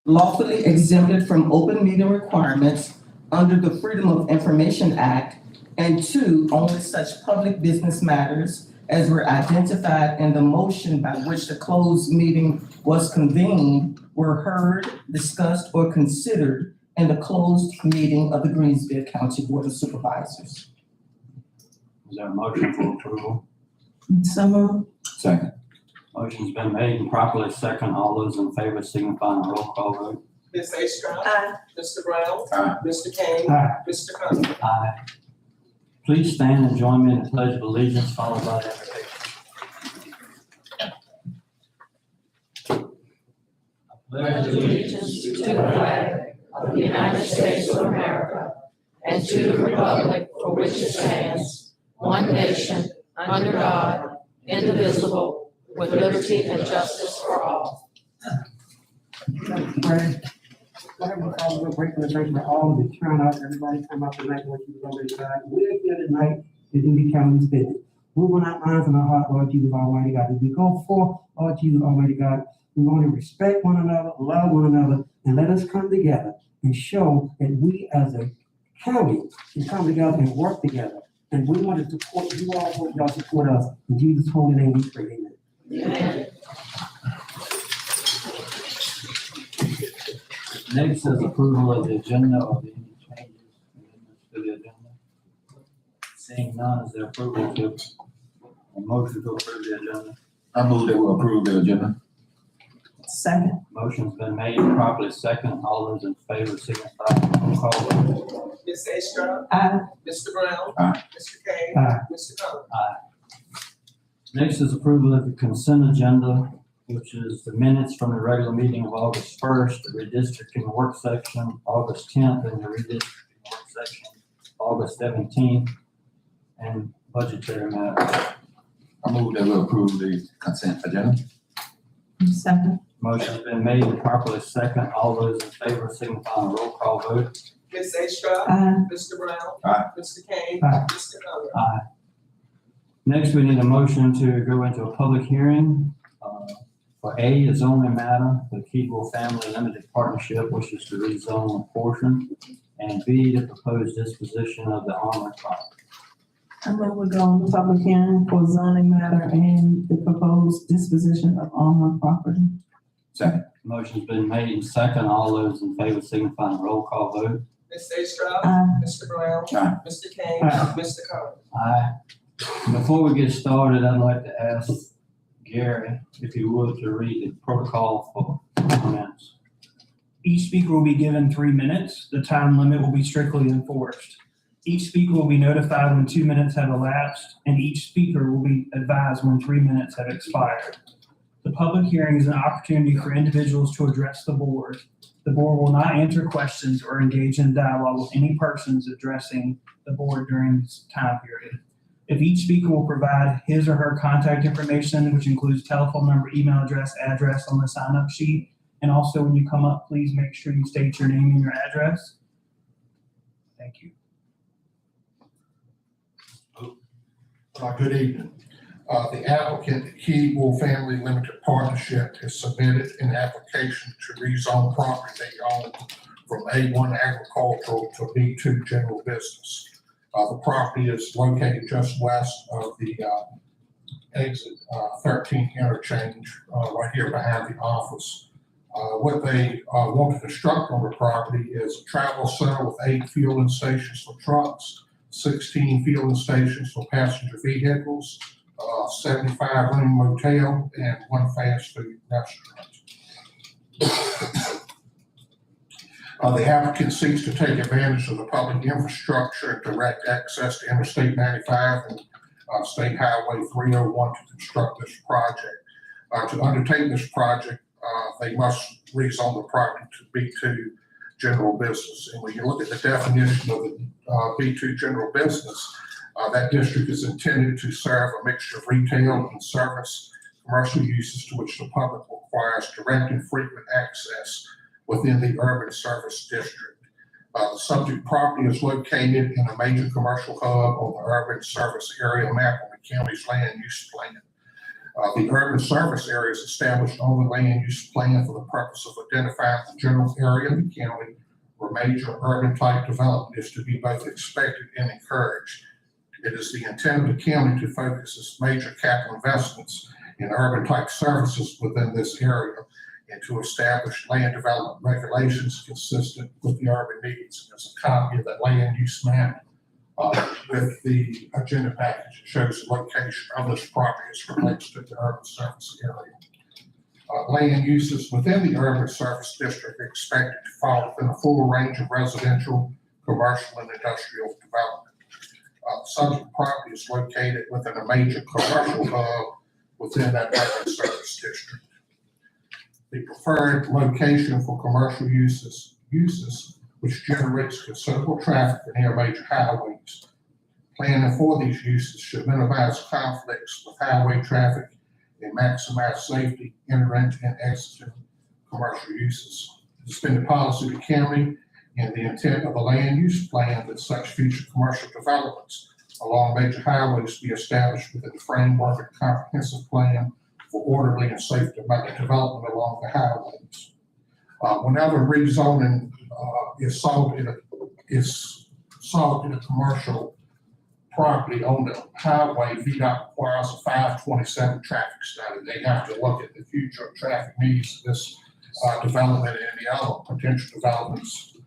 lawfully exempted from open meeting requirements under the Freedom of Information Act, and two, only such public business matters as were identified in the motion by which the closed meeting was convened were heard, discussed, or considered in the closed meeting of the Greensville County Board of Supervisors. Is there a motion for approval? So moved. Second. Motion's been made and properly second. All those in favor signify by roll call vote. Ms. Astrop. Aye. Mr. Brown. Aye. Mr. Kane. Aye. Mr. Conlon. Aye. Please stand and join me in the pledge of allegiance followed by the invocation. I pledge allegiance to the flag of the United States of America and to the republic for which it stands, one nation, under God, indivisible, with liberty and justice for all. Whatever cause we're breaking the break for all of the turnout, everybody come out tonight, what you already got. We're here tonight to do the county's business. Move on our minds and our heart, Lord Jesus Almighty God. As we go forth, Lord Jesus Almighty God, we want to respect one another, love one another, and let us come together and show that we as a county can come together and work together. And we want to support you all, hope y'all support us. In Jesus' holy name we pray, amen. Amen. Next is approval of the agenda or any changes to the agenda. Seeing none, is there approval to a motion to approve the agenda? I move that we approve the agenda. Second. Motion's been made and properly second. All those in favor signify by roll call vote. Ms. Astrop. Aye. Mr. Brown. Aye. Mr. Kane. Aye. Mr. Conlon. Next is approval of the consent agenda, which is the minutes from the regular meeting of August 1st, the redistricting work section, August 10th, and the redistricting work section, August 17th, and budgetary matters. I move that we approve the consent agenda. Second. Motion's been made and properly second. All those in favor signify by roll call vote. Ms. Astrop. Aye. Mr. Brown. Aye. Mr. Kane. Aye. Mr. Conlon. Aye. Next, we need a motion to go into a public hearing for A, a zoning matter, the Keeble Family Limited Partnership wishes to rezone a portion, and B, the proposed disposition of the Armored property. I move we go on the public hearing for zoning matter and the proposed disposition of all property. Second. Motion's been made and second. All those in favor signify by roll call vote. Ms. Astrop. Aye. Mr. Brown. Aye. Mr. Kane. Aye. Mr. Conlon. Aye. Before we get started, I'd like to ask Gary, if you would, to read the protocol for comments. Each speaker will be given 3 minutes. The time limit will be strictly enforced. Each speaker will be notified when 2 minutes have elapsed, and each speaker will be advised when 3 minutes have expired. The public hearing is an opportunity for individuals to address the board. The board will not answer questions or engage in dialogue with any persons addressing the board during this time period. If each speaker will provide his or her contact information, which includes telephone number, email address on the sign-up sheet, and also when you come up, please make sure you state your name and your address. Thank you. Good evening. The applicant, the Keeble Family Limited Partnership, has submitted an application to rezone property they own from A1 agricultural to B2 general business. The property is located just west of the exit 13 interchange, right here behind the office. What they want to construct on the property is a travel center with 8 fueling stations for trucks, 16 fueling stations for passenger vehicles, 75 room motel, and 1 fast food restaurant. The applicant seeks to take advantage of the public infrastructure and direct access to Interstate 95 and State Highway 301 to construct this project. To undertake this project, they must rezone the property to B2 general business. And when you look at the definition of the B2 general business, that district is intended to serve a mixture of retail and service commercial uses to which the public requires direct and frequent access within the urban service district. The subject property is located in a major commercial hub on the urban service area map on the county's land use plan. The urban service area is established on the land use plan for the purpose of identifying the general area of the county where major urban type development is to be both expected and encouraged. It is the intent of the county to focus its major capital investments in urban type services within this area and to establish land development regulations consistent with the urban needs. There's a copy of that land use map with the agenda package. It shows the location of this property as it relates to the urban service area. Land uses within the urban service district are expected to fall within a full range of residential, commercial, and industrial development. The subject property is located within a major commercial hub within that urban service district. The preferred location for commercial uses which generates considerable traffic near major highways. Planning for these uses should minimize conflicts with highway traffic and maximize safety, entering and exiting commercial uses. It's been the policy of the county and the intent of the land use plan that such future commercial developments along major highways be established within the framework of comprehensive plan for orderly and safe development along the highways. Whenever rezoning is sought in a commercial property on the highway, VDOT requires a 527 traffic study. They have to look at the future traffic needs of this development and any other potential developments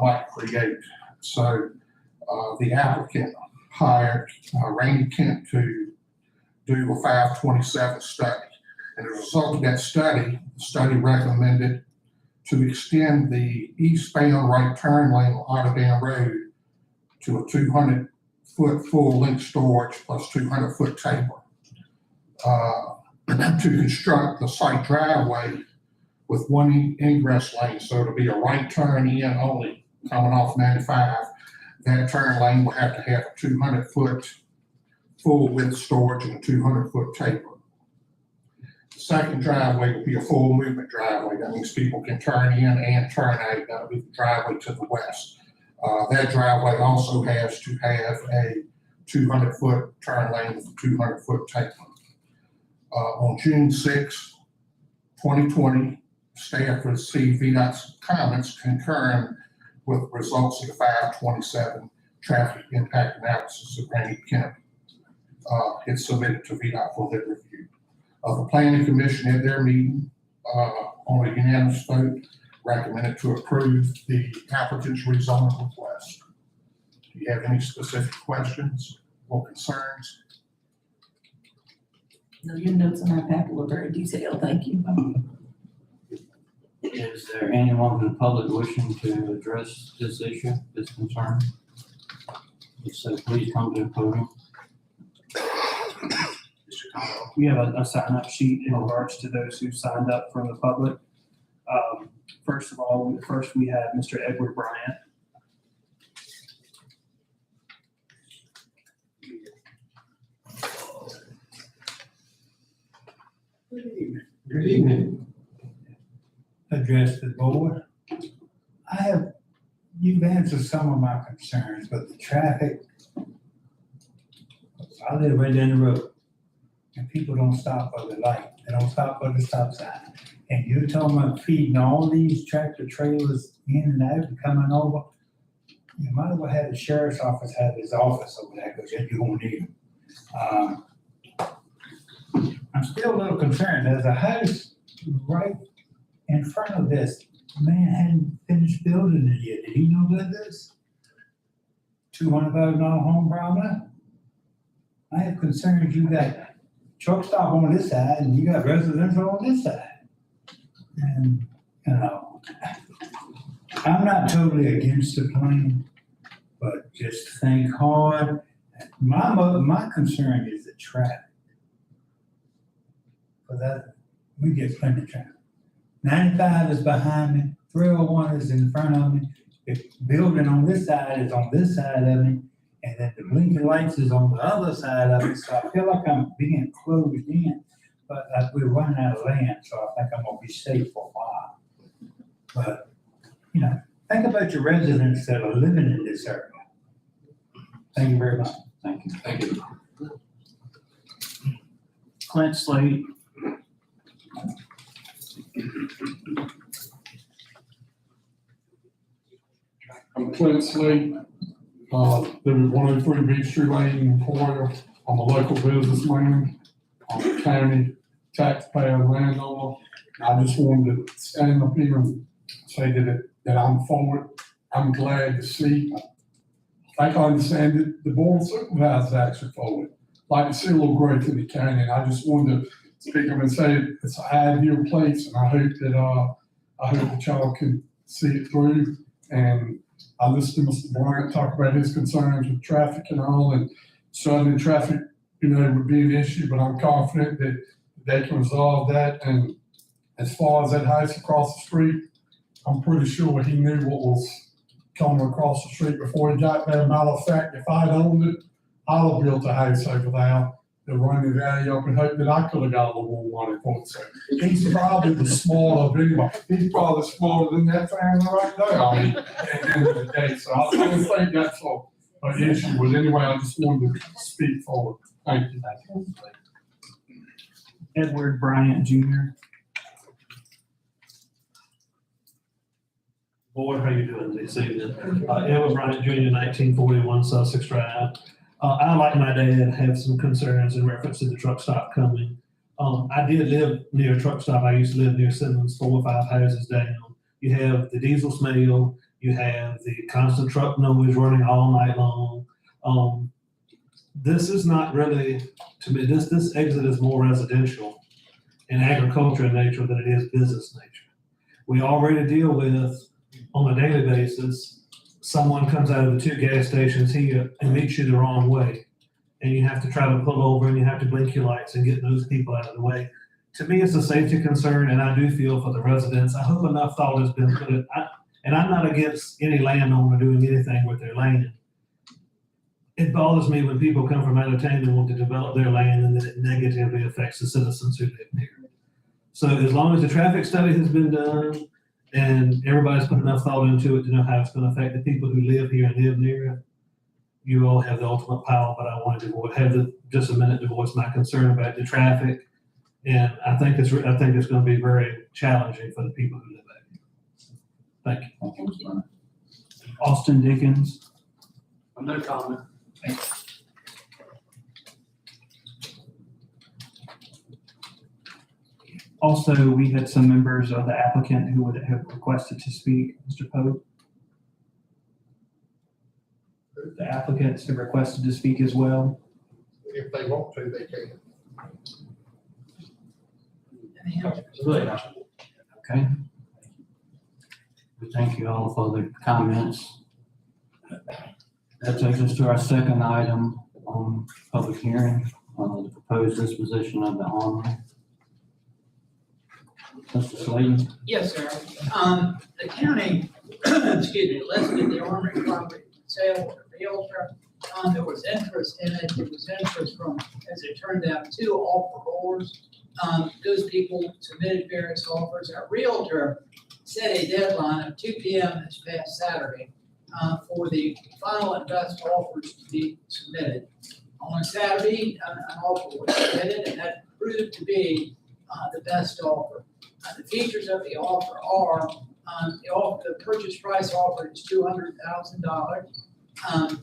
might create. So the applicant hired Rainey Kent to do a 527 study. And as a result of that study, the study recommended to extend the eastbound right turn lane on Otter Dam Road to a 200-foot full-length storage plus 200-foot taper. To construct the site driveway with one ingress lane, so it'll be a right turn in only coming off 95. That turn lane will have to have a 200-foot full width storage and a 200-foot taper. The second driveway will be a full movement driveway. That means people can turn in and turn out. That'll be the driveway to the west. That driveway also has to have a 200-foot turn lane with a 200-foot taper. On June 6, 2020, staff received VDOT's comments concurring with the results of the 527 traffic impact analysis of Rainey Kent. It's submitted to VDOT for their review. The Planning Commission at their meeting on a unanimous vote recommended to approve the applicant's rezoning request. Do you have any specific questions or concerns? No, your notes in our packet were very detailed. Thank you. Is there anyone in the public wishing to address this issue, this concern? If so, please come to the podium. We have a sign-up sheet in regards to those who signed up from the public. First of all, we have Mr. Edward Bryant. Good evening. Address the board. You've answered some of my concerns, but the traffic, I live right down the road, and people don't stop for the light, they don't stop for the stop sign. And you're talking about feeding all these tractor trailers in and out and coming over. You might as well have the sheriff's office have his office over there, because you're gonna need them. I'm still a little concerned. There's a house right in front of this. Man hadn't finished building it yet. Did he know about this? $200,000 home problem. I have concerns. You got truck stop on this side and you got residential on this side. And, you know, I'm not totally against the plan, but just think hard. My concern is the traffic. For that, we get plenty of traffic. 95 is behind me, 301 is in front of me. The building on this side is on this side of me, and then the blinking lights is on the other side of it. So I feel like I'm being closed in, but we're running out of land, so I think I'm gonna be safe for a while. But, you know, think about your residents that are living in this area. Thank you very much. Thank you. Thank you. Clint Slate. I'm Clint Slate, live at 103 Beach Street Lane in Emporia. I'm a local businessman. I'm a county taxpayer landowner. I just wanted to stand up here and say that I'm for it. I'm glad to see. I can understand that the board of supervisors actually for it. Like to see a little growth in the county, and I just wanted to speak up and say it's an ideal place, and I hope that y'all can see it through. And I listened to Mr. Bryant talk about his concerns with traffic and all, and suddenly traffic, would be an issue, but I'm confident that they can resolve that. And as far as that house across the street, I'm pretty sure he knew what was coming across the street before he got there. Matter of fact, if I'd owned it, I'd have built a house over there to run his alley up and hope that I could have got a little more money for it. So he's probably the smarter of anybody. He's probably smarter than that family right there. I mean, at the end of the day. So I don't think that's an issue. But anyway, I just wanted to speak forward. Thank you. Edward Bryant Jr. Board, how you doing this evening? Edward Bryant Jr., 1941 Sussex Drive. I, like my dad, have some concerns in reference to the truck stop coming. I did live near a truck stop. I used to live near Simmons, 4 or 5 houses down. You have the diesel smell, you have the constant truck noise running all night long. This is not really, to me, this exit is more residential and agriculture in nature than it is business nature. We already deal with, on a daily basis, someone comes out of the 2 gas stations here and meets you the wrong way. And you have to try to pull over and you have to blink your lights and get those people out of the way. To me, it's a safety concern, and I do feel for the residents. I hope enough thought has been put in. And I'm not against any landowner doing anything with their land. It bothers me when people come from out of town and want to develop their land and then it negatively affects the citizens who live near it. So as long as the traffic study has been done and everybody's put enough thought into it to know how it's going to affect the people who live here and live near it, you all have the ultimate power. But I wanted to have just a minute to voice my concern about the traffic, and I think it's going to be very challenging for the people who live out here. Thank you. Austin Dickens. No comment. Also, we had some members of the applicant who would have requested to speak. Mr. Pope. The applicants have requested to speak as well. If they want to, they can. Okay. We thank you all for the comments. That takes us to our second item on public hearing, the proposed disposition of the armory. Mr. Slayton? Yes, sir. The county, listed the armory property for sale with a realtor. There was interest in it. There was interest from, as it turned out, 2 offerors. Those people submitted various offers. Our realtor set a deadline of 2 p.m. this past Saturday for the final and best offers to be submitted. On Saturday, an offer was submitted, and that proved to be the best offer. The features of the offer are the purchase price offered is $200,000.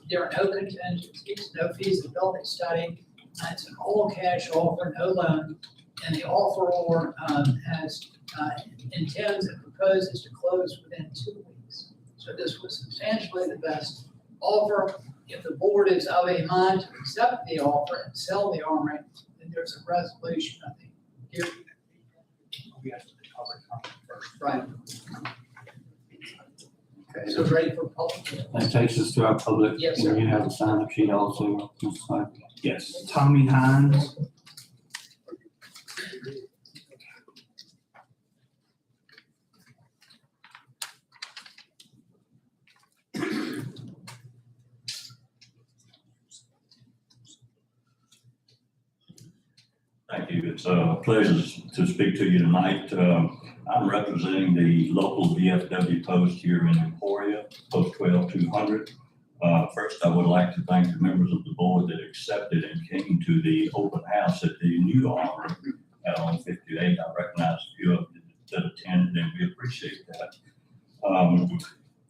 There are no contingencies, no feasibility study. It's an all-cash offer, no loan, and the offeror intends and proposes to close within 2 weeks. So this was substantially the best offer. If the board is of a mind to accept the offer and sell the armory, then there's a resolution of the hearing. Right. Okay. So ready for public. That takes us to our public. Yes, sir. And you have a sign-up sheet also, Mr. Slayton. Yes, Tommy Hines. Thank you. It's a pleasure to speak to you tonight. I'm representing the local VFW post here in Emporia, post 12200. First, I would like to thank the members of the board that accepted and came to the open house at the new armory out on 58. I recognize a few of you that attended, and we appreciate that.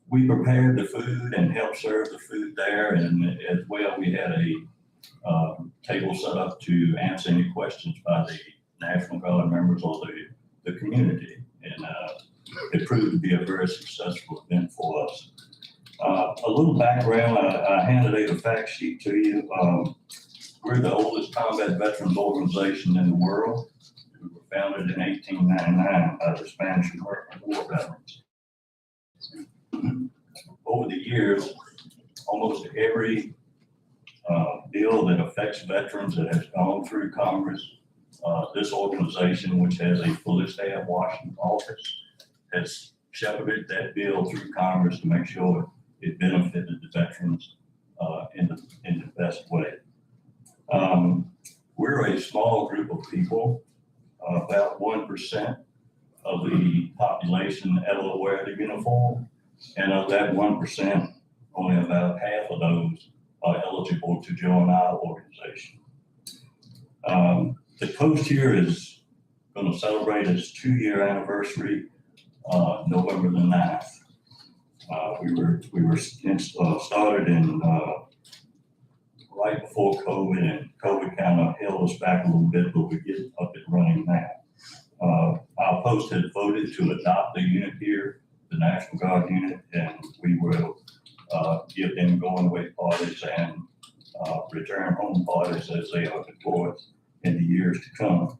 We prepared the food and helped serve the food there, and as well, we had a table set up to answer any questions by the National Guard members or the community, and it proved to be a very successful event for us. A little background, I handed a fact sheet to you. We're the oldest combat veterans organization in the world. We were founded in 1899 by the Spanish American War veterans. Over the years, almost every bill that affects veterans that has gone through Congress, this organization, which has a fully staffed Washington office, has shepherded that bill through Congress to make sure it benefited the veterans in the best way. We're a small group of people, about 1% of the population ever wear the uniform, and of that 1%, only about half of those are eligible to join our organization. The post here is going to celebrate its 2-year anniversary, November the 9th. We were started in right before COVID, and COVID kind of held us back a little bit, but we get up and running now. Our post had voted to adopt the unit here, the National Guard unit, and we will give them going away parties and return home parties as they are deployed in the years to come.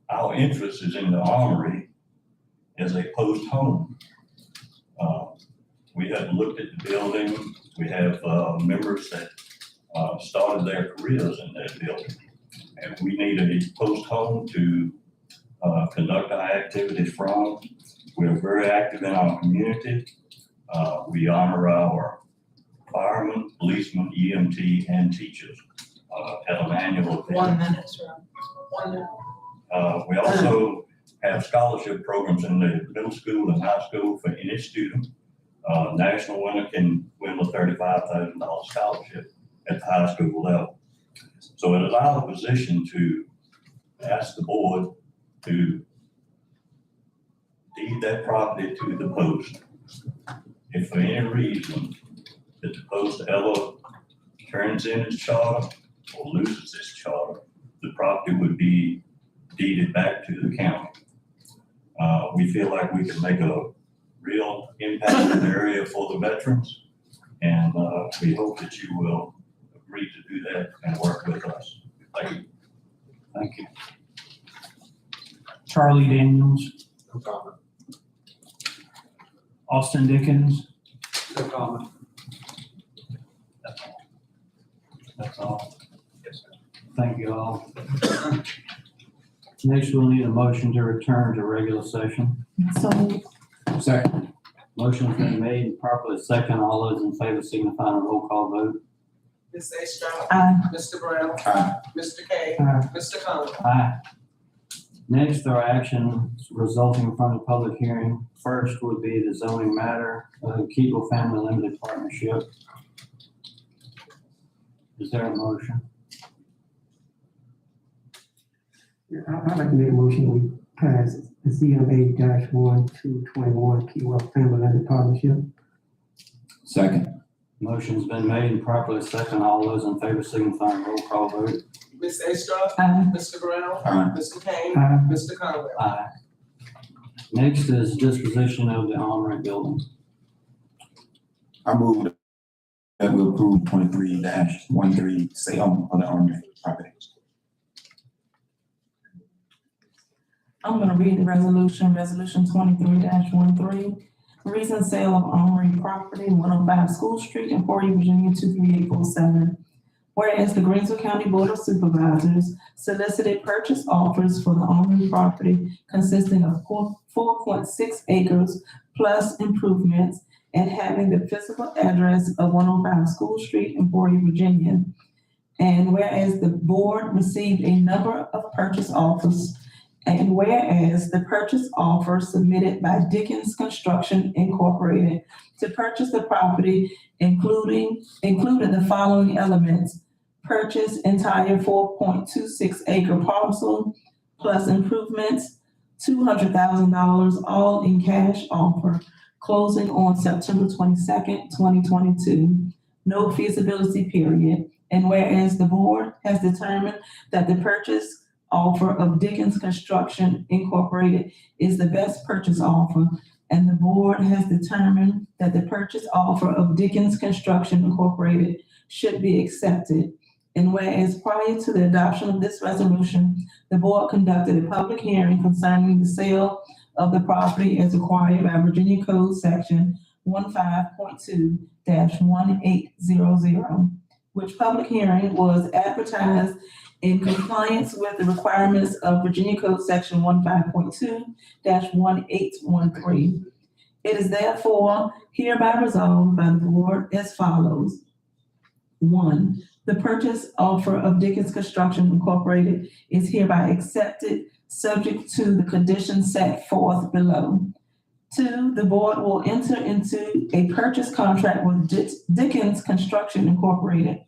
Our interest is in the armory as a post home. We have looked at the building. We have members that started their careers in that building, and we need a post home to conduct our activities from. We're very active in our community. We honor our firemen, policemen, EMT, and teachers at an annual event. 1 minute, sir. 1 minute. We also have scholarship programs in the middle school and high school for any student. National winner can win a $35,000 scholarship at the high school level. So it is our position to ask the board to deed that property to the post. If for any reason that the post ever turns in its charter or loses its charter, the property would be deeded back to the county. We feel like we can make a real impact in the area for the veterans, and we hope that you will agree to do that and work with us. Thank you. Thank you. Charlie Daniels, No comment. Austin Dickens. No comment. That's all. Yes, sir. Thank you all. Next, we'll need a motion to return to regular session. Second. Motion's been made and properly second. All those in favor signify a roll call vote. Ms. A. Stroud. Aye. Mr. Brown. Aye. Mr. Kane. Aye. Mr. Conley. Aye. Next are actions resulting from the public hearing. First would be the zoning matter of Keeble Family Limited Partnership. Is there a motion? Yeah, I'd like to make a motion, we pass the CMA-1221 Keywell Family Limited Partnership. Second. Motion's been made and properly second. All those in favor signify a roll call vote. Ms. A. Stroud. Aye. Mr. Brown. Aye. Mr. Kane. Aye. Mr. Conley. Aye. Next is disposition of the Armory building. I move that we approve 23-13 sale of the armory property. I'm gonna read the resolution 23-13. Reason sale of Armory property, 105 School Street, Emporia, Virginia, 23847. Whereas the Greensville County Board of Supervisors solicited purchase offers for the Armory property consisting of 4.6 acres plus improvements and having the physical address of 105 School Street, Emporia, Virginia. And whereas the board received a number of purchase offers And whereas the purchase offer submitted by Dickens Construction Incorporated to purchase the property included the following elements: purchase entire 4.26 acre parcel plus improvements, $200,000, all in cash offer, closing on September 22nd, 2022. No feasibility period. And whereas the board has determined that the purchase offer of Dickens Construction Incorporated is the best purchase offer, and the board has determined that the purchase offer of Dickens Construction Incorporated should be accepted. And whereas prior to the adoption of this resolution, the board conducted a public hearing concerning the sale of the property as required by Virginia Code Section 15.2-1800, which public hearing was advertised in compliance with the requirements of Virginia Code Section 15.2-1813. It is therefore hereby resolved by the board as follows. 1, the purchase offer of Dickens Construction Incorporated is hereby accepted, subject to the conditions set forth below. 2, the board will enter into a purchase contract with Dickens Construction Incorporated,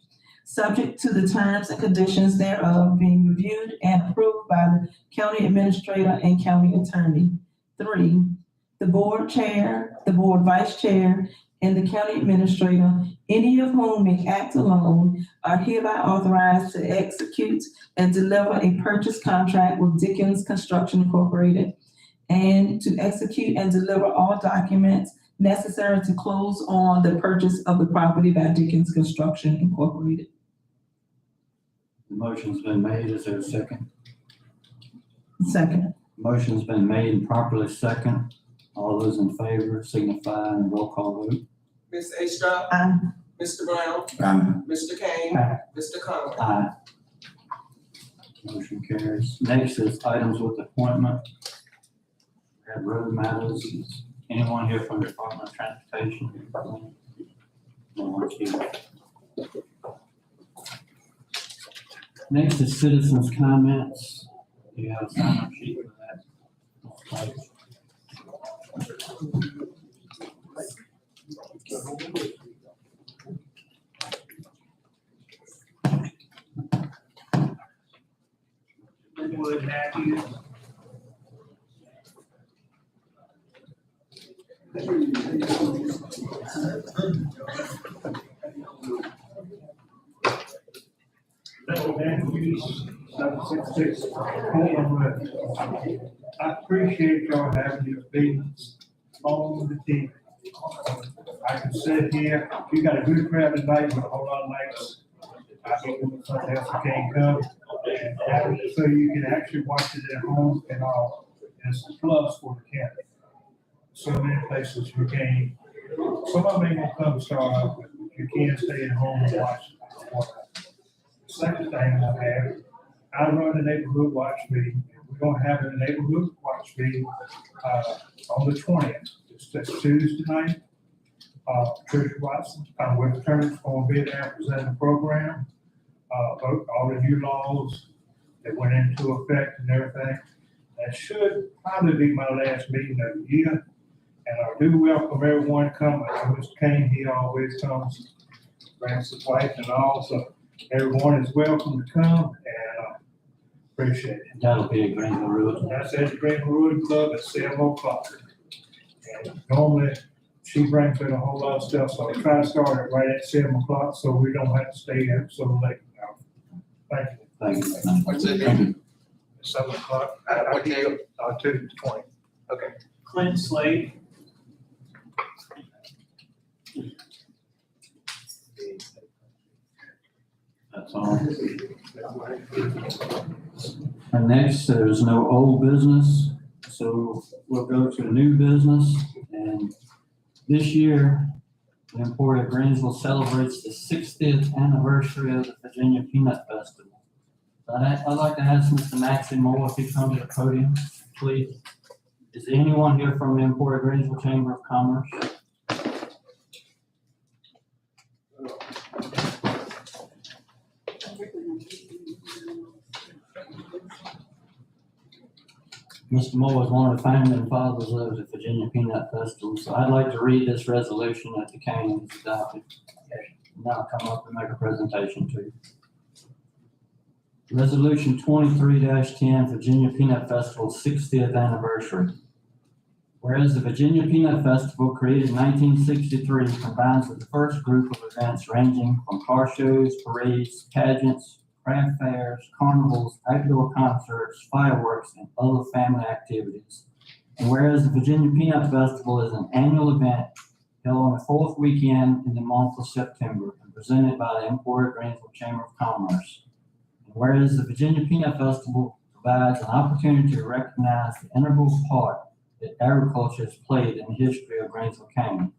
subject to the terms and conditions thereof being reviewed and approved by the county administrator and county attorney. 3, the board chair, the board vice chair, and the county administrator, any of whom may act alone, are hereby authorized to execute and deliver a purchase contract with Dickens Construction Incorporated, and to execute and deliver all documents necessary to close on the purchase of the property by Dickens Construction Incorporated. The motion's been made. Is there a second? Second. Motion's been made and properly second. All those in favor signify in roll call vote. Ms. Astrop, Aye. Mr. Brown, Mr. Kane, Aye. Mr. Conway. Aye. Motion carries. Next is items with appointment. We have road matters. Is anyone here from the Department of Transportation? No one's here. Next is citizens' comments. Do you have a sign-up sheet for that? Would have you. I appreciate y'all having these meetings on the team. I can sit here, you got a good crowd tonight with a whole lot of lights. I hope something else can't come. And so you can actually watch it at home and all. And it's a plus for the county. So many places you can, some of them ain't gonna come start off, but you can stay at home and watch it. Second thing I have, I run a neighborhood watch meeting. We're gonna have a neighborhood watch meeting on the 20th. It's Tuesday night. Tricia Watson, with attorneys, gonna be there and present the program. About all the new laws that went into effect and everything. That should probably be my last meeting of the year. And I do welcome everyone coming. Mr. Kane, he always comes, brings his wife and all, so everyone is welcome to come, and appreciate it. That'll be a Greensville Road. That's at the Green Road Club at 7:00. And normally, she brings in a whole lot of stuff, so I try to start it right at 7:00, so we don't have to stay here so late. Thank you. Thank you. What's it? Thank you. 7:00. What day? Tuesday, 20. Okay. Clint Slade. That's all. And next, there's no old business, so we'll go to new business. And this year, the Emporium of Greensville celebrates the 60th anniversary of the Virginia Peanut Festival. I'd like to ask Mr. Maxie Moore if he comes to the podium, please. Is anyone here from the Emporium of Greensville Chamber of Commerce? Mr. Moore is one of the founding fathers of the Virginia Peanut Festival, so I'd like to read this resolution that the county has adopted. Now come up and make a presentation to you. Resolution 23-10, Virginia Peanut Festival 60th anniversary. Whereas the Virginia Peanut Festival, created in 1963, combines with the first group of events ranging from car shows, parades, pageants, craft fairs, carnivals, outdoor concerts, fireworks, and other family activities. And whereas the Virginia Peanut Festival is an annual event held on the fourth weekend in the month of September and presented by the Emporia Greensville Chamber of Commerce. And whereas the Virginia Peanut Festival provides an opportunity to recognize the integral part that agriculture has played in the history of Greensville County.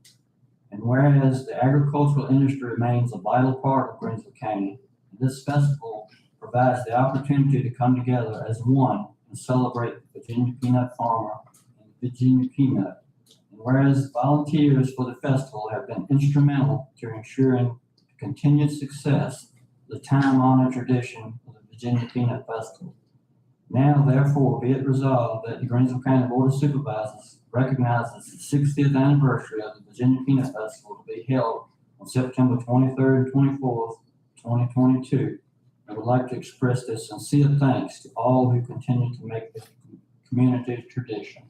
And whereas the agricultural industry remains a vital part of Greensville County, this festival provides the opportunity to come together as one and celebrate the Virginia peanut farmer and Virginia peanut. And whereas volunteers for the festival have been instrumental to ensuring the continued success of the time-honored tradition of the Virginia Peanut Festival. Now, therefore, be it resolved that the Greensville County Board of Supervisors recognizes the 60th anniversary of the Virginia Peanut Festival to be held on September 23rd and 24th, 2022. I would like to express their sincere thanks to all who continue to make this community tradition.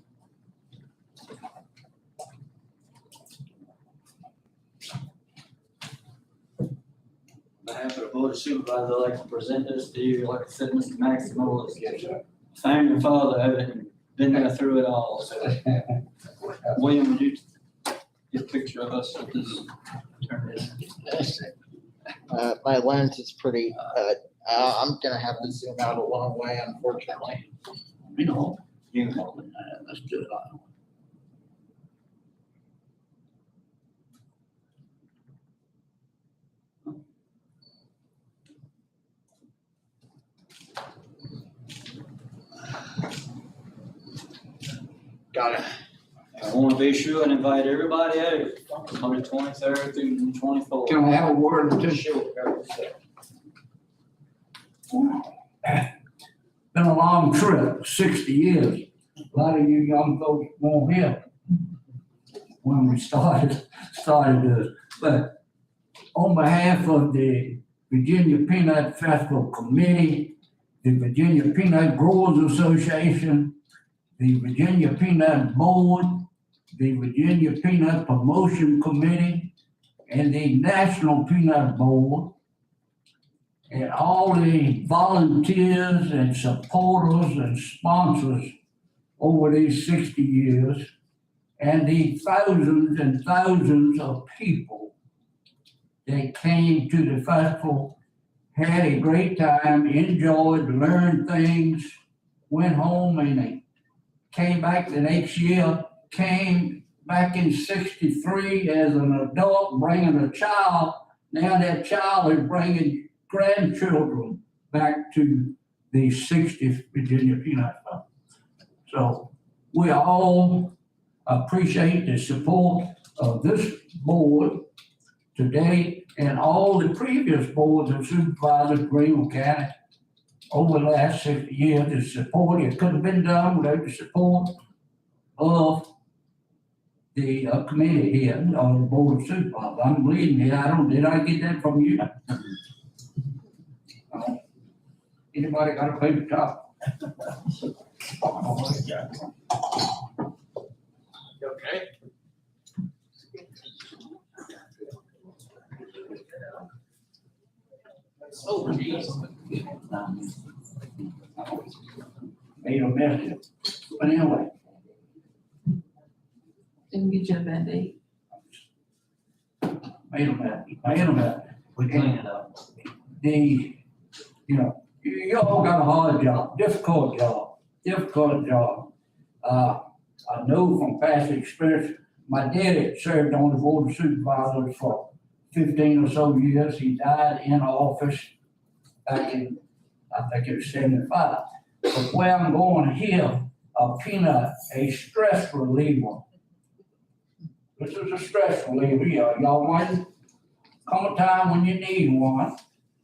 On behalf of the Board of Supervisors, I'd like to present this to you. Like I said, Mr. Maximo is a founding father of it and been there through it all. So, William, would you get a picture of us with this? Turn this. My lens is pretty, I'm gonna have to zoom out a long way, unfortunately. You know, you can hold it. Let's do it. Got it. I want to be sure and invite everybody out on the 23rd through the 24th. Can I have a word or two? Sure. Been a long trip, 60 years. A lot of you young folks weren't here when we started this. But on behalf of the Virginia Peanut Festival Committee, the Virginia Peanut Growers Association, the Virginia Peanut Board, the Virginia Peanut Promotion Committee, and the National Peanut Board, and all the volunteers and supporters and sponsors over these 60 years, and the thousands and thousands of people that came to the festival, had a great time, enjoyed, learned things, went home, and they came back the next year, came back in 63 as an adult bringing a child. Now that child is bringing grandchildren back to the 60th Virginia Peanut Festival. So we all appreciate the support of this board today and all the previous boards of supervisors, Greenville County, over the last 60 years. The support, it couldn't have been done without the support of the committee here, on the board of supervisors. I'm bleeding here. Did I get that from you? Anybody got a paper top? Okay. Oh, geez. Made a mess. But anyway, Didn't get you a Band-Aid. made a mess. We clean it up. You all got a hard job, difficult job. I know from past experience, my dad had served on the board of supervisors for 15 or so years. He died in office back in, I think it was 75. But where I'm going here, a peanut, a stress reliever. This is a stress reliever, y'all want? Come a time when you need one.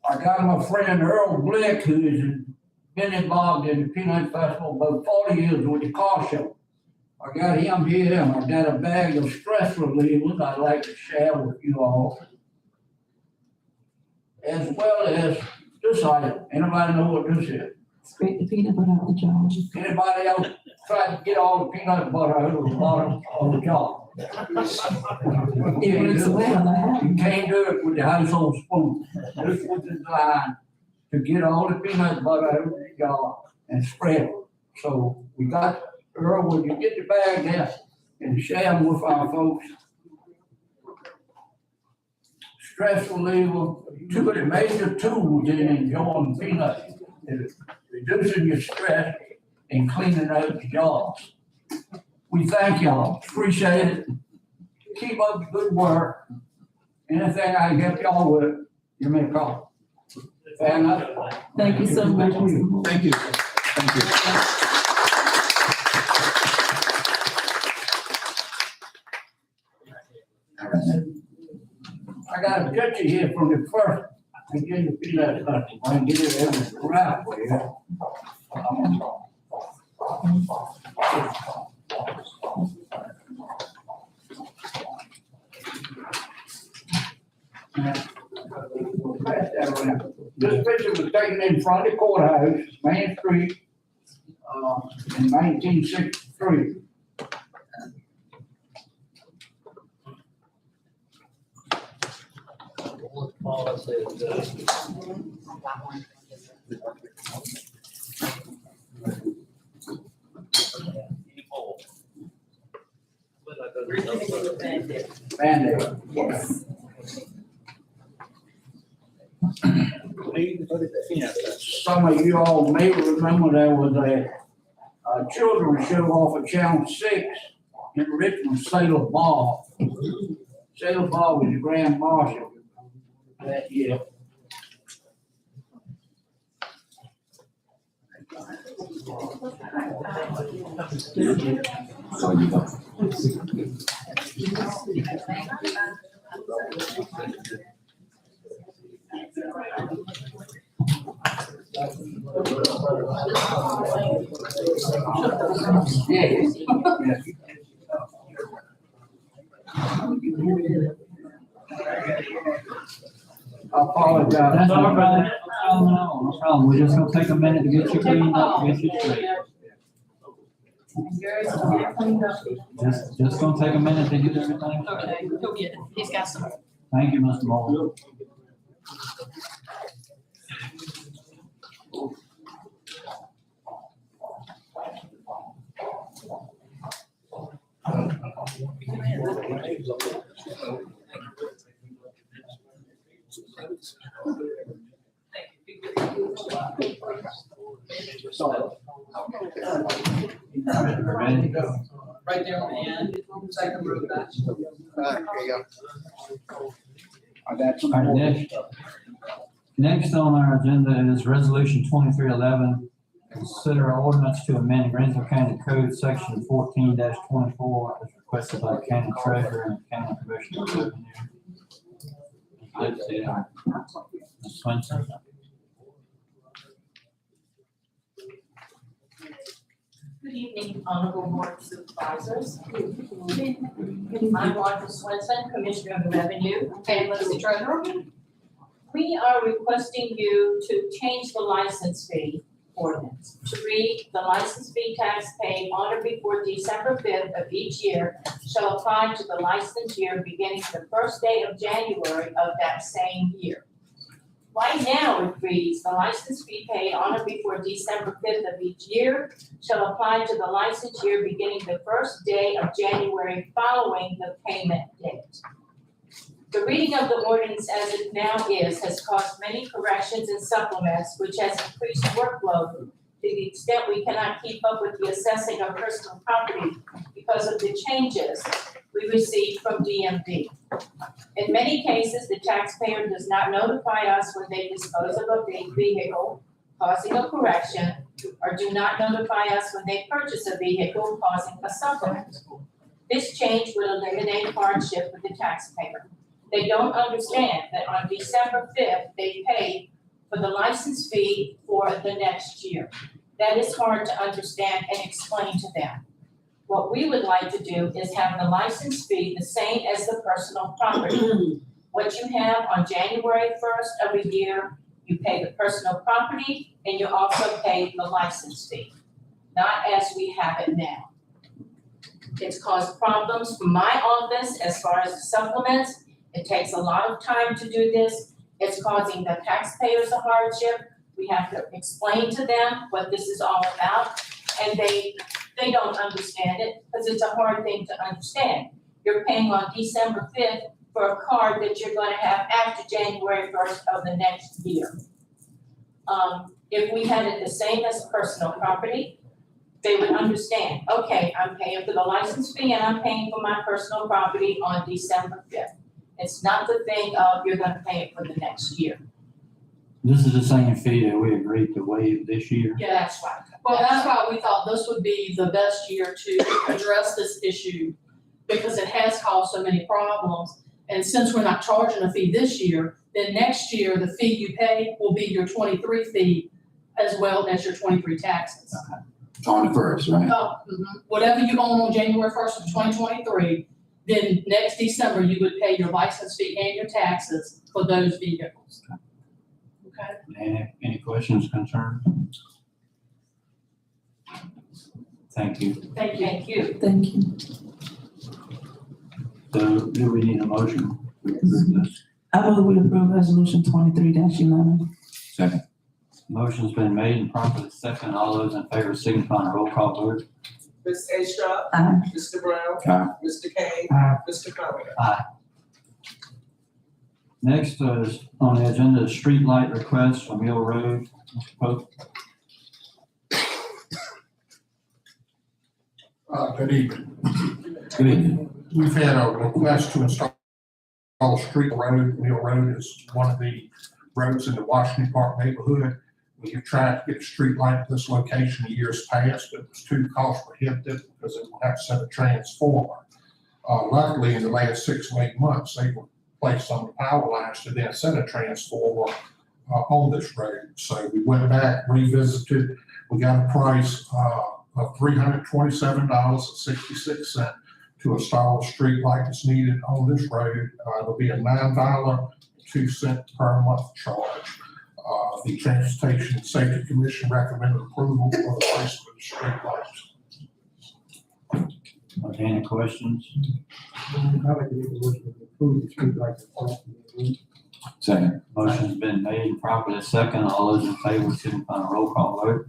I got my friend Earl Blick, who is been involved in the Peanut Festival about 40 years with the car show. I got him here, and I got a bag of stress relievers I'd like to share with you all. As well as this item. Anybody know what this is? Scrape the peanut butter out the jar. Anybody else try to get all the peanut butter out of the bottom of the jar? It works well, I have. You can't do it with the household spoon. This was designed to get all the peanut butter out of the jar and spread it. So we got, Earl, when you get the bag there and share them with our folks. Stress reliever, two of the major tools in enjoying peanuts is reducing your stress and cleaning out the jars. We thank y'all, appreciate it. Keep up the good work. Anything I can help y'all with, you may call. Fair enough? Thank you so much, Mr. Moore. Thank you. Thank you. All right. I got a picture here from the first beginning of Peanut Festival. I can get it every right for you. This picture was taken in front of the courthouse, Main Street, in 1963. Band-Aid. Yes. Some of you all may remember there was a children's show off of Channel 6 in Richmond, Sailor Ball. Sailor Ball was the Grand Marshal that year. So you go. I apologize. That's all right. No problem. We're just gonna take a minute to get you cleaned up, get you straight. Just gonna take a minute to get everything. Okay, go get it. He's got some. Thank you, Mr. Moore. Ready? Right there on the end, second row back. There you go. I got some All right, more. next on our agenda is Resolution 2311. Consider ordinance to amend Greensville County Code Section 14-24 as requested by the County Treasurer and County Commissioner of Revenue. Good to see you. Ms. Swenson. Good evening, Honorable Board of Supervisors. I'm Martha Swenson, Commissioner of Revenue, and Mr. Treasurer. We are requesting you to change the license fee ordinance to read: the license fee tax paid on or before December 5th of each year shall apply to the license year beginning the first day of January of that same year. Right now, it reads: the license fee paid on or before December 5th of each year shall apply to the license year beginning the first day of January following the payment date. The reading of the ordinance as it now is has caused many corrections and supplements, which has increased workload to the extent we cannot keep up with the assessing of personal property because of the changes we received from DMV. In many cases, the taxpayer does not notify us when they dispose of a vehicle, causing a correction, or do not notify us when they purchase a vehicle, causing a supplement. This change will eliminate hardship for the taxpayer. They don't understand that on December 5th, they pay for the license fee for the next year. That is hard to understand and explain to them. What we would like to do is have the license fee the same as the personal property. What you have on January 1st of a year, you pay the personal property and you also pay the license fee, not as we have it now. It's caused problems for my office as far as the supplements. It takes a lot of time to do this. It's causing the taxpayers a hardship. We have to explain to them what this is all about, and they don't understand it because it's a hard thing to understand. You're paying on December 5th for a card that you're gonna have after January 1st of the next year. If we had it the same as personal property, they would understand, okay, I'm paying for the license fee and I'm paying for my personal property on December 5th. It's not the thing of you're gonna pay it for the next year. This is the same fee that we agreed to waive this year. Yeah, that's right. Well, that's why we thought this would be the best year to address this issue, because it has caused so many problems. And since we're not charging a fee this year, then next year, the fee you pay will be your 23 fee as well as your 23 taxes. On the first, right? Whatever you own on January 1st of 2023, then next December, you would pay your license fee and your taxes for those vehicles. Okay? Any questions, concerns? Thank you. Thank you. Thank you. Thank you. So do we need a motion to approve this? I move we approve resolution 23-11. Second. Motion's been made and properly second. All those in favor signify on a roll call vote. Ms. Astrop, Aye. Mr. Brown, Aye. Mr. Kane, Aye. Mr. Conway. Next is on the agenda is street light request from Mill Road. Mr. Pope. Good evening. Good evening. We've had a request to install street road. Mill Road is one of the roads in the Washington Park neighborhood. We have tried to get a street light at this location in years past, but it was too cost prohibitive because it would have to set a transformer. Luckily, in the last 6 to 8 months, they were placed on the power lines to then set a transformer on this road. So we went back, revisited. We got a price of $327.66 to install a street light that's needed on this road. It'll be a $9.02 per month charge. The Transportation and Safety Commission recommended approval for the placement of the street lights. Are there any questions? I'd like to make a motion to approve the street lights. Second. Motion's been made and properly second. All those in favor signify on a roll call vote.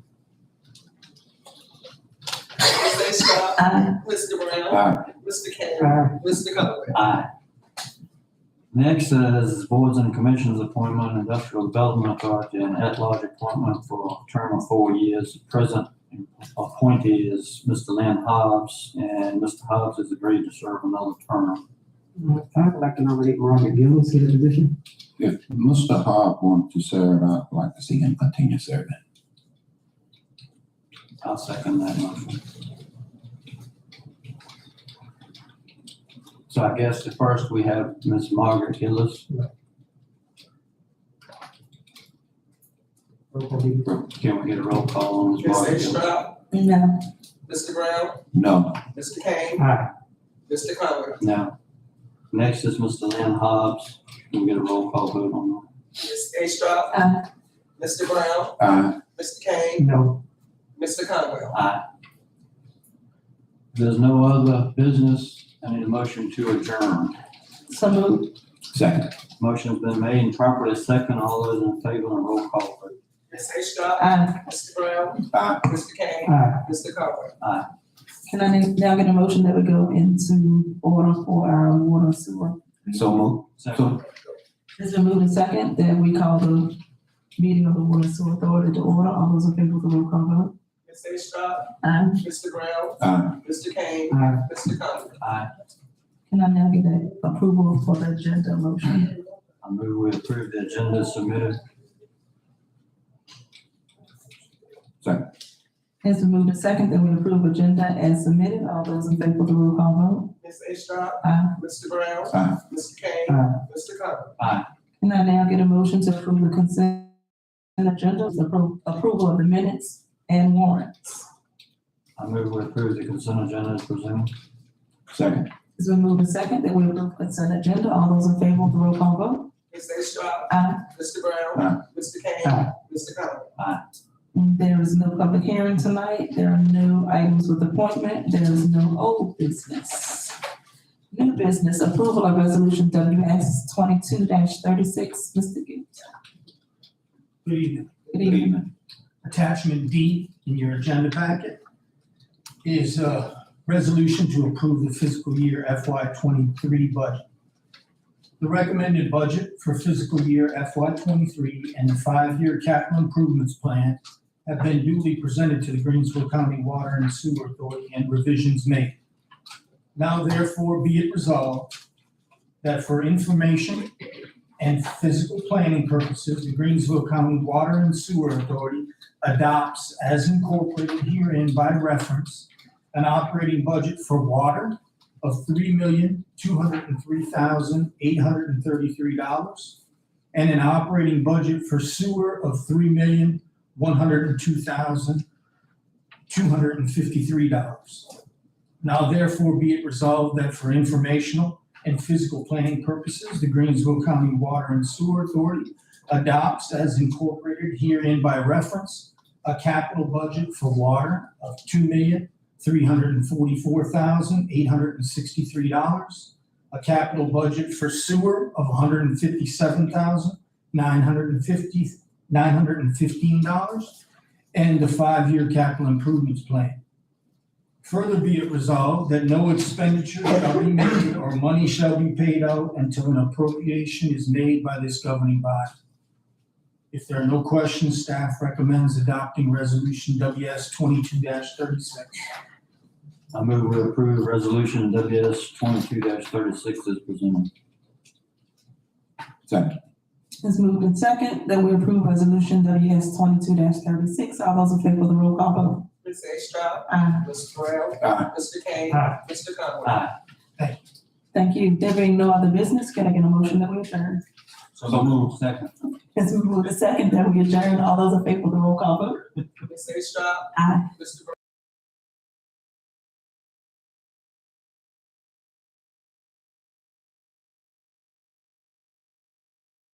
Ms. Astrop, Aye. Mr. Brown, Aye. Mr. Kane, Aye. Mr. Conway. Aye. Next is boards and commissions appointment, Industrial Development Authority, and at-large appointment for a term of 4 years. The present appointee is Mr. Lynn Hobbs, and Mr. Hobbs has agreed to serve another term. I'd like to nominate Margaret Gillis to the position. If Mr. Hart wants to serve, I'd like to see him continue serving. I'll second that motion. So I guess the first we have Ms. Margaret Gillis. Can we get a roll call on Ms. Ms. Margaret Gillis? Astrop, No. Mr. Brown, No. Mr. Kane, Aye. Mr. Conway. No. Next is Mr. Lynn Hobbs. Can we get a roll call vote on that? Ms. Astrop, Aye. Mr. Brown, Aye. Mr. Kane, No. Mr. Conway. Aye. If there's no other business, I need a motion to adjourn. So moved. Second. Motion's been made and properly second. All those in favor on a roll call vote. Ms. Astrop, Aye. Mr. Brown, Aye. Mr. Kane, Aye. Mr. Conway. Can I now get a motion that we go into order for our water sewer? So move. Second. It's been moved and second that we call the meeting of the water sewer authority to order. All those in favor of the roll call vote? Ms. Astrop, Aye. Mr. Brown, Aye. Mr. Kane, Aye. Mr. Conway. Aye. Can I now get an approval for the agenda motion? I move we approve the agenda submitted. Second. It's been moved and second that we approve agenda as submitted. All those in favor of the roll call vote? Ms. Astrop, Aye. Mr. Brown, Aye. Mr. Kane, Aye. Mr. Conway. Aye. Can I now get a motion to approve the consent And agenda is approval of the minutes and warrants. I move we approve the consent agenda as presented. Second. It's been moved and second that we approve consent agenda. All those in favor of the roll call vote? Ms. Estrada? Aye. Mr. Brown? Aye. Mr. Kane? Aye. Mr. Conway? There is no public hearing tonight. There are no items with appointment. There is no old business. New business, approval of resolution WS 22-36. Mr. Gibbs. Good evening. Good evening. Attachment D in your agenda packet is a resolution to approve the fiscal year FY '23 budget. The recommended budget for fiscal year FY '23 and the 5-year capital improvements plan have been duly presented to the Greensville County Water and Sewer Authority and revisions made. Now therefore be it resolved that for information and physical planning purposes, the Greensville County Water and Sewer Authority adopts as incorporated herein by reference an operating budget for water of $3,203,833 and an operating budget for sewer of $3,102,253. Now therefore be it resolved that for informational and physical planning purposes, the Greensville County Water and Sewer Authority adopts as incorporated herein by reference a capital budget for water of $2,344,863, a capital budget for sewer of $157,915, and the 5-year capital improvements plan. Further be it resolved that no expenditure shall be made or money shall be paid out until an appropriation is made by this governing body. If there are no questions, staff recommends adopting resolution WS 22-36. I move we approve resolution WS 22-36 as presented. Second. It's moved in second that we approve resolution WS 22-36. All those in favor of the roll call vote? Ms. Estrada? Aye. Mr. Brown? Aye. Mr. Kane? Aye. Mr. Conway? Aye. Thank you. There being no other business, can I get a motion that we adjourn? So moved. Second. It's moved in second that we adjourn. All those in favor of the roll call vote? Ms. Estrada? Aye. Mr. Brown?